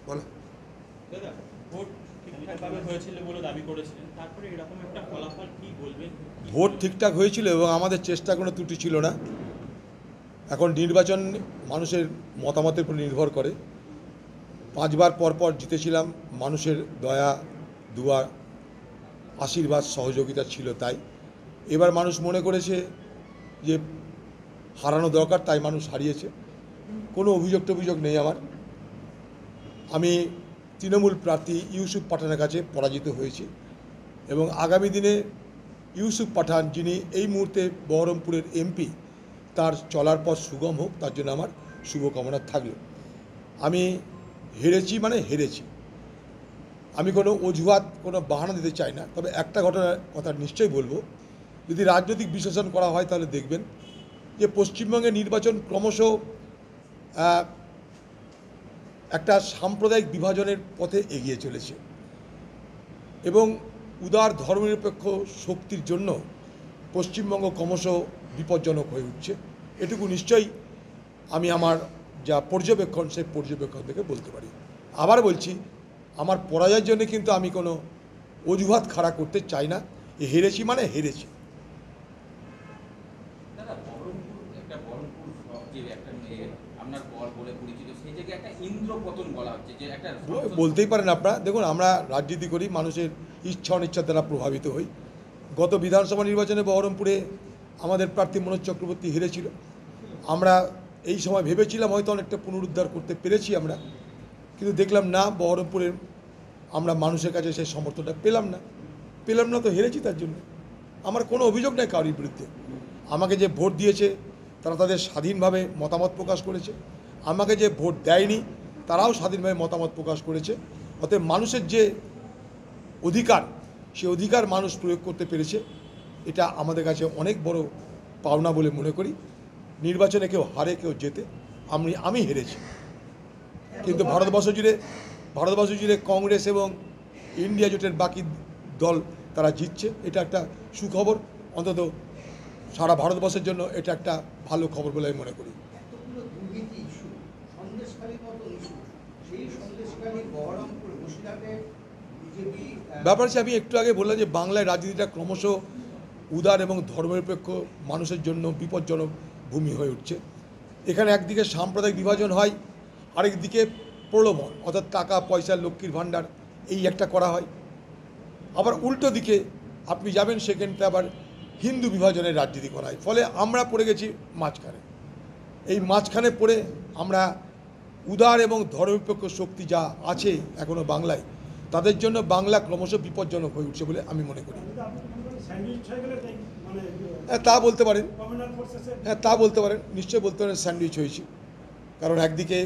বলো। দাদা, ভোট ঠিকঠাকভাবে হয়েছিল বলে দাবি করেছিলেন, তারপরে এরকম একটা ফলাফল কি বলবেন? ভোট ঠিকঠাক হয়েছিল এবং আমাদের চেষ্টা কোনো ত্রুটি ছিল না। এখন নির্বাচন মানুষের মতামতের উপর নির্ভর করে। 5 বার পর জিতেছিলাম, মানুষের দয়া দুয়া আশীর্বাদ সহযোগিতা ছিল, তাই এবার মানুষ মনে করেছে যে হারানো দরকার, তাই মানুষ হারিয়েছে। কোনো অভিযোগ নেই আমার। আমি তৃণমূল প্রার্থী ইউসুফ পাঠানের কাছে পরাজিত হয়েছি এবং আগামী দিনে ইউসুফ পাঠান, যিনি এই মুহূর্তে বহরমপুরের এমপি, তার চলার পথ সুগম হোক, তার জন্য আমার শুভকামনা থাকলো। আমি হেরেছি মানে হেরেছি, আমি কোনো অজুহাত কোনো বাহানা দিতে চাই না। তবে একটা ঘটনার কথা নিশ্চয়ই বলবো, যদি রাজনৈতিক বিশ্লেষণ করা হয় তাহলে দেখবেন যে পশ্চিমবঙ্গের নির্বাচন ক্রমশ একটা সাম্প্রদায়িক বিভাজনের পথে এগিয়ে চলেছে এবং উদার ধর্মনিরপেক্ষ শক্তির জন্য পশ্চিমবঙ্গ ক্রমশ বিপজ্জনক হয়ে উঠছে। এটুকু নিশ্চয়ই আমি আমার যা পর্যবেক্ষণ, সেই পর্যবেক্ষণ থেকে বলতে পারি। আবার বলছি, আমার পরাজয়ের জন্য কিন্তু আমি কোনো অজুহাত খাড়া করতে চাই না। হেরেছি মানে হেরেছি। বলতেই পারেন আপনারা। দেখুন, আমরা রাজনীতি করি, মানুষের ইচ্ছা অনিচ্ছা দ্বারা প্রভাবিত হই। গত বিধানসভা নির্বাচনে বহরমপুরে আমাদের প্রার্থী মনোজ চক্রবর্তী হেরেছিল। আমরা এই সময় ভেবেছিলাম হয়তো অনেকটা পুনরুদ্ধার করতে পেরেছি আমরা, কিন্তু দেখলাম না, বহরমপুরের আমরা মানুষের কাছে সেই সমর্থনটা পেলাম না, তো হেরেছি। তার জন্য আমার কোনো অভিযোগ নেই কারোর বিরুদ্ধে। আমাকে যে ভোট দিয়েছে তারা তাদের স্বাধীনভাবে মতামত প্রকাশ করেছে, আমাকে যে ভোট দেয়নি তারাও স্বাধীনভাবে মতামত প্রকাশ করেছে। অতএব মানুষের যে অধিকার, সে অধিকার মানুষ প্রয়োগ করতে পেরেছে, এটা আমাদের কাছে অনেক বড় পাওনা বলে মনে করি। নির্বাচনে কেউ হারে কেউ জেতে, আমি হেরেছি, কিন্তু ভারতবর্ষ জুড়ে কংগ্রেস এবং ইন্ডিয়া জোটের বাকি দল তারা জিতছে। এটা একটা সুখবর, অন্তত সারা ভারতবর্ষের জন্য এটা একটা ভালো খবর বলে আমি মনে করি। ব্যাপার হচ্ছে, আমি একটু আগে বললাম যে বাংলায় রাজনীতিটা ক্রমশ উদার এবং ধর্মনিরপেক্ষ মানুষের জন্য বিপজ্জনক ভূমি হয়ে উঠছে। এখানে একদিকে সাম্প্রদায়িক বিভাজন হয়, আরেকদিকে প্রলোভন, অর্থাৎ টাকা পয়সা, লক্ষ্মীর ভাণ্ডার, এই একটা করা হয়। আবার উল্টো দিকে আপনি যাবেন, সেখানটা আবার হিন্দু বিভাজনের রাজনীতি করা হয়। ফলে আমরা পড়ে গেছি মাঝখানে। এই মাঝখানে পড়ে আমরা উদার এবং ধর্মনিরপেক্ষ শক্তি যা আছে এখনও বাংলায়, তাদের জন্য বাংলা ক্রমশ বিপজ্জনক হয়ে উঠছে বলে আমি মনে করি। হ্যাঁ, তা বলতে পারেন। নিশ্চয়ই বলতে পারেন স্যান্ডউইচ হয়েছি। কারণ একদিকে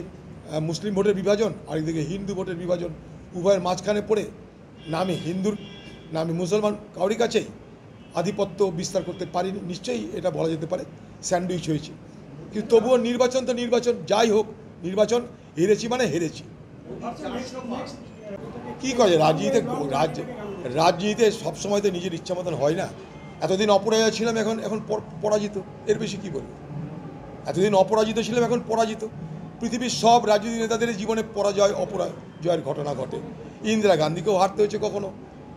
মুসলিম ভোটের বিভাজন, আরেকদিকে হিন্দু ভোটের বিভাজন, উভয়ের মাঝখানে পড়ে না আমি হিন্দুর না আমি মুসলমান কাউরি কাছেই আধিপত্য বিস্তার করতে পারিনি। নিশ্চয়ই এটা বলা যেতে পারে স্যান্ডউইচ হয়েছে। কিন্তু তবুও নির্বাচন তো নির্বাচন, যাই হোক নির্বাচন, হেরেছি মানে হেরেছি। কী করে রাজনীতিতে সবসময় তো নিজের ইচ্ছা মতন হয় না। এতদিন অপরাজয় ছিলাম, এখন পরাজিত, এর বেশি কী বলবো। এতদিন অপরাজিত ছিলাম, এখন পরাজিত। পৃথিবীর সব রাজনীতি নেতাদের জীবনে পরাজয় অপরাজয়ের ঘটনা ঘটে। ইন্দিরা গান্ধীকেও হারতে হয়েছে,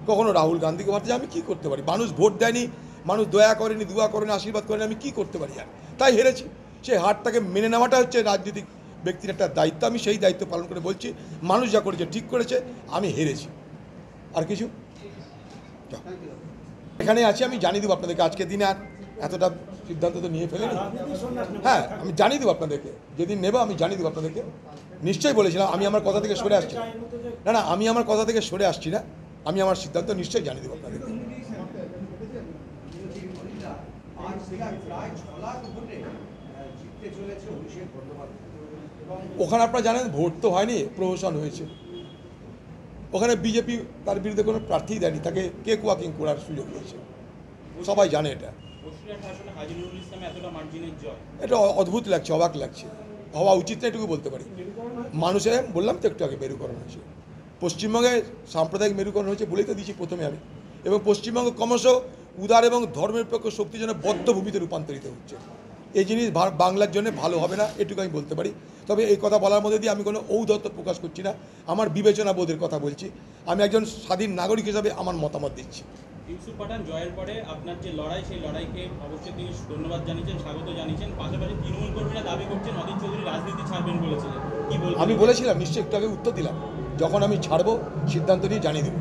কখনো রাহুল গান্ধীকেও হারতে হয়েছে। আমি কী করতে পারি? মানুষ ভোট দেয়নি, মানুষ দয়া করেনি, দুয়া করেনি, আশীর্বাদ করেনি, আমি কী করতে পারি? আর তাই হেরেছি। সেই হারটাকে মেনে নেওয়াটা হচ্ছে রাজনীতিক ব্যক্তির একটা দায়িত্ব। আমি সেই দায়িত্ব পালন করে বলছি, মানুষ যা করেছে ঠিক করেছে, আমি হেরেছি। আর কিছু এখানে আছি, আমি জানিয়ে দেবো আপনাদেরকে। আজকের দিনে আর এতটা সিদ্ধান্ত তো নিয়ে ফেলেনি। হ্যাঁ, আমি জানিয়ে দেবো আপনাদেরকে, যেদিন নেব আমি জানিয়ে দেবো আপনাদেরকে। নিশ্চয়ই বলেছিলাম, আমি আমার কথা থেকে সরে আসছি না, আমি আমার কথা থেকে সরে আসছি না। আমি আমার সিদ্ধান্ত নিশ্চয়ই জানিয়ে দেবো আপনাদেরকে। ওখানে আপনারা জানেন ভোট তো হয়নি, প্রহসন হয়েছে। ওখানে বিজেপি তার বিরুদ্ধে কোনো প্রার্থী দেয়নি, তাকে কেক ওয়াকিং করার সুযোগ দিয়েছে। সবাই জানে এটা। এটা অদ্ভুত লাগছে, অবাক লাগছে, হওয়া উচিত না, এটুকু বলতে পারি। মানুষের বললাম তো একটু আগে, মেরুকরণ হয়েছে পশ্চিমবঙ্গে, সাম্প্রদায়িক মেরুকরণ হয়েছে বলেই তো দিয়েছি প্রথমে আমি। এবং পশ্চিমবঙ্গ ক্রমশ উদার এবং ধর্মনিরপেক্ষ শক্তির জন্য বদ্ধভূমিতে রূপান্তরিত হচ্ছে। এই জিনিস বাংলার জন্য ভালো হবে না, এটুকু আমি বলতে পারি। তবে এই কথা বলার মধ্যে দিয়ে আমি কোনো ঔদ্ধত্য প্রকাশ করছি না, আমার বিবেচনা বোধের কথা বলছি। আমি একজন স্বাধীন নাগরিক হিসাবে আমার মতামত দিচ্ছি। ইউসুফ পাঠান জয়ের পরে আপনার যে লড়াই, সেই লড়াইকে অবশ্যই তিনি ধন্যবাদ জানিয়েছেন, স্বাগত জানিয়েছেন। পাশাপাশি তৃণমূল কর্মীরা দাবি করছেন অধীর চৌধুরী রাজনীতি ছাড়বেন বলেছিলেন, কি বলবেন? আমি বলেছিলাম, নিশ্চয়ই একটু আগে উত্তর দিলাম, যখন আমি ছাড়বো সিদ্ধান্ত নিয়ে জানিয়ে দেবো।